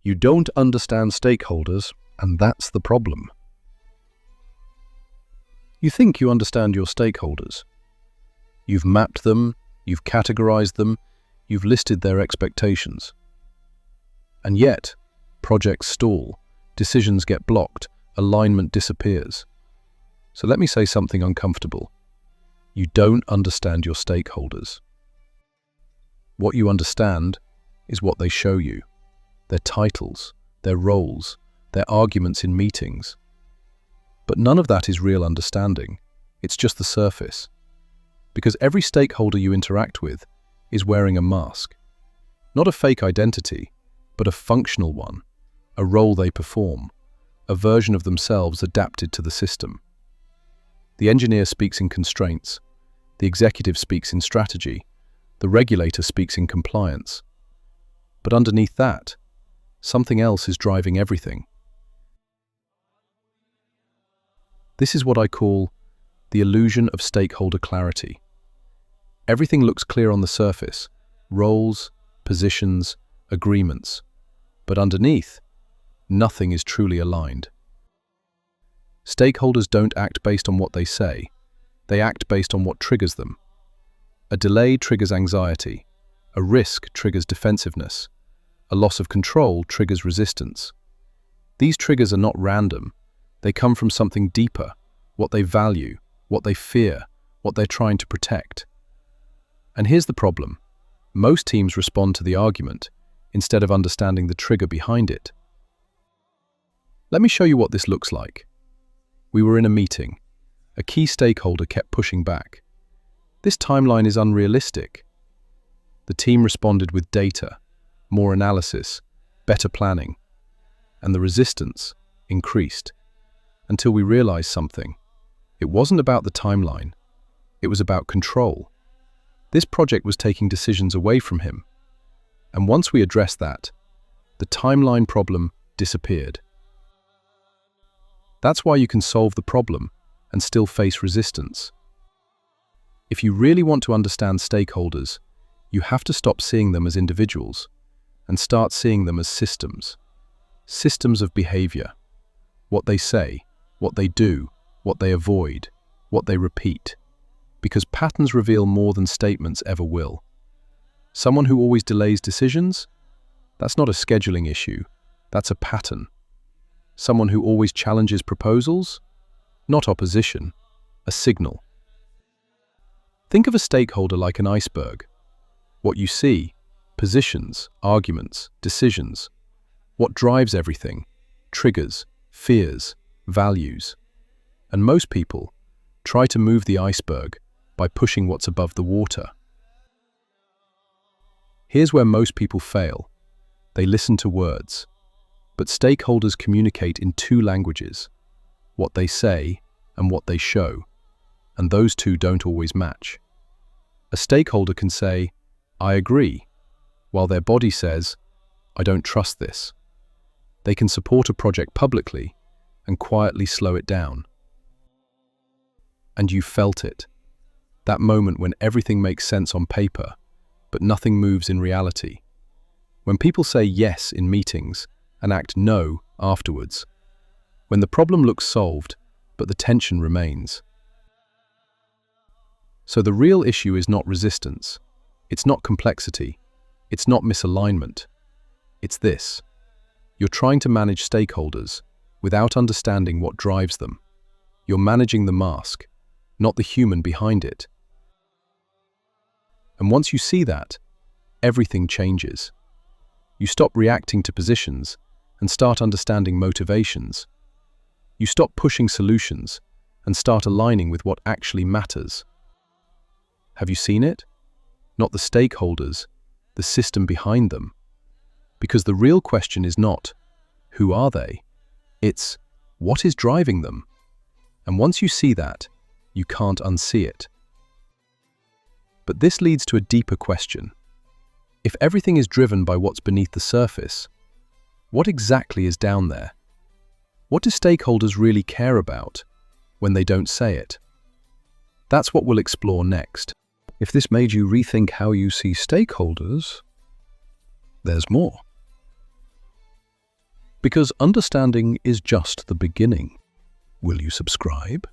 You don't understand stakeholders, and that's the problem. You think you understand your stakeholders. You've mapped them, you've categorized them, you've listed their expectations. And yet, projects stall, decisions get blocked, alignment disappears. So let me say something uncomfortable. You don't understand your stakeholders. What you understand is what they show you, their titles, their roles, their arguments in meetings. But none of that is real understanding. It's just the surface. Because every stakeholder you interact with is wearing a mask. Not a fake identity, but a functional one, a role they perform, a version of themselves adapted to the system. The engineer speaks in constraints, the executive speaks in strategy, the regulator speaks in compliance. But underneath that, something else is driving everything. This is what I call the illusion of stakeholder clarity. Everything looks clear on the surface, roles, positions, agreements. But underneath, nothing is truly aligned. Stakeholders don't act based on what they say, they act based on what triggers them. A delay triggers anxiety, a risk triggers defensiveness, a loss of control triggers resistance. These triggers are not random, they come from something deeper, what they value, what they fear, what they're trying to protect. And here's the problem. Most teams respond to the argument instead of understanding the trigger behind it. Let me show you what this looks like. We were in a meeting. A key stakeholder kept pushing back. This timeline is unrealistic. The team responded with data, more analysis, better planning, and the resistance increased until we realized something. It wasn't about the timeline. It was about control. This project was taking decisions away from him. And once we addressed that, the timeline problem disappeared. That's why you can solve the problem and still face resistance. If you really want to understand stakeholders, you have to stop seeing them as individuals and start seeing them as systems. Systems of behavior. What they say, what they do, what they avoid, what they repeat. Because patterns reveal more than statements ever will. Someone who always delays decisions? That's not a scheduling issue, that's a pattern. Someone who always challenges proposals? Not opposition, a signal. Think of a stakeholder like an iceberg. What you see, positions, arguments, decisions. What drives everything, triggers, fears, values. And most people try to move the iceberg by pushing what's above the water. Here's where most people fail. They listen to words, but stakeholders communicate in two languages, what they say and what they show, and those two don't always match. A stakeholder can say, "I agree," while their body says, "I don't trust this." They can support a project publicly and quietly slow it down. And you felt it. That moment when everything makes sense on paper, but nothing moves in reality. When people say yes in meetings and act no afterwards. When the problem looks solved, but the tension remains. So the real issue is not resistance. It's not complexity. It's not misalignment. It's this. You're trying to manage stakeholders without understanding what drives them. You're managing the mask, not the human behind it. And once you see that, everything changes. You stop reacting to positions and start understanding motivations. You stop pushing solutions and start aligning with what actually matters. Have you seen it? Not the stakeholders, the system behind them. Because the real question is not, who are they? It's, what is driving them? And once you see that, you can't unsee it. But this leads to a deeper question. If everything is driven by what's beneath the surface, what exactly is down there? What do stakeholders really care about when they don't say it? That's what we'll explore next. If this made you rethink how you see stakeholders, there's more. Because understanding is just the beginning. Will you subscribe?